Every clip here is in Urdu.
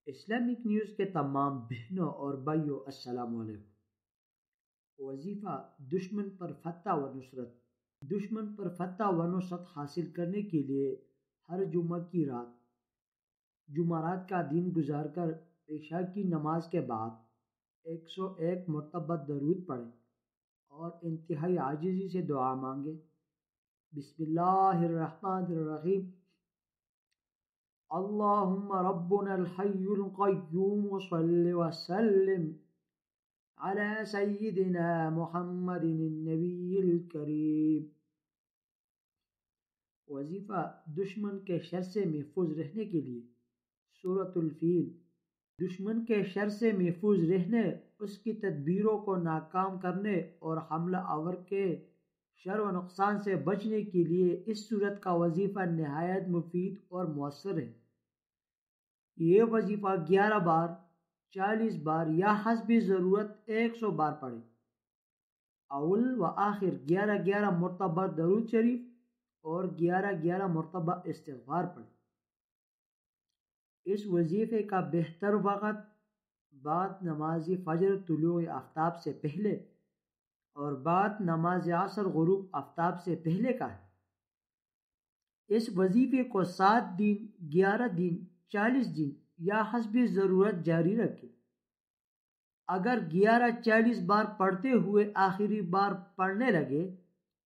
اسلامک نیوز کے تمام بہنوں اور بھائیوں السلام علیکم۔ وظیفہ دشمن پر فتح و نصرت۔ دشمن پر فتح و نصرت حاصل کرنے کے لیے ہر جمعہ کی رات جمعرات کا دن گزار کر عشاء کی نماز کے بعد 101 مرتبہ درود پڑھیں اور انتہائی عاجزی سے دعا مانگیں۔ بسم اللہ الرحمن الرحیم۔ اللہم ربنا الحی القیوم صل وسلم علی سیدنا محمد النبی الکریم۔ وظیفہ دشمن کے شر سے محفوظ رہنے کے لیے سورۃ الفیل۔ دشمن کے شر سے محفوظ رہنے، اس کی تدبیروں کو ناکام کرنے اور حملہ آور کے شر و نقصان سے بچنے کے لیے اس سورت کا وظیفہ نہایت مفید اور مؤثر ہے۔ یہ وظیفہ 11 بار، 40 بار یا حسب ضرورت 100 بار پڑھیں۔ اول و آخر 11 مرتبہ درود شریف اور 11 مرتبہ استغفار پڑھیں۔ اس وظیفے کا بہتر وقت بعد نماز فجر طلوع آفتاب سے پہلے اور بعد نماز عصر غروب آفتاب سے پہلے کا ہے۔ اس وظیفے کو 7 دن، 11 دن، 40 دن یا حسب ضرورت جاری رکھیں۔ اگر 40 بار پڑھتے ہوئے آخری بار پڑھنے لگے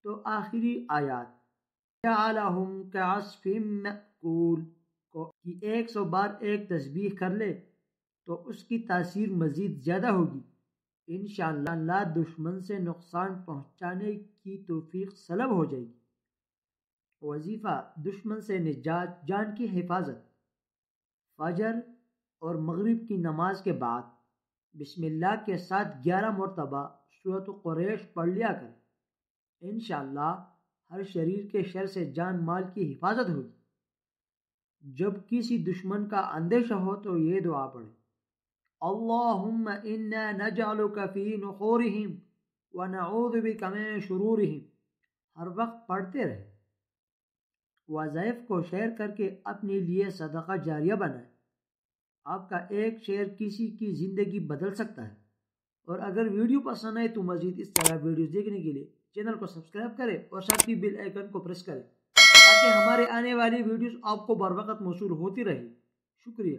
تو آخری آیات جعلہم کعصف مأکول کو 100 بار ایک تسبیح کر لے تو اس کی تاثیر مزید زیادہ ہوگی۔ انشاءاللہ اللہ دشمن سے نقصان پہنچانے کی توفیق سلب ہو جائے گی۔ وظیفہ دشمن سے نجات، جان کی حفاظت۔ فجر اور مغرب کی نماز کے بعد بسم اللہ کے ساتھ 11 مرتبہ سورۃ قریش پڑھ لیا کریں۔ انشاءاللہ ہر شریر کے شر سے جان مال کی حفاظت ہوگی۔ جب کسی دشمن کا اندیشہ ہو تو یہ دعا پڑھیں: اللہم انا نجعلک فی نحورہم ونعوذ بک من شرورہم۔ ہر وقت پڑھتے رہیں۔ وظائف کو شیئر کر کے اپنے لیے صدقہ جاریہ بنائیں۔ آپ کا ایک شیئر کسی کی زندگی بدل سکتا ہے۔ اور اگر ویڈیو پسند آئے تو مزید اس طرح ویڈیوز دیکھنے کے لیے چینل کو سبسکرائب کریں اور ساتھ ہی بیل آئیکن کو پریس کریں تاکہ ہمارے آنے والی ویڈیوز آپ کو بر وقت موصول ہوتی رہے۔ شکریہ۔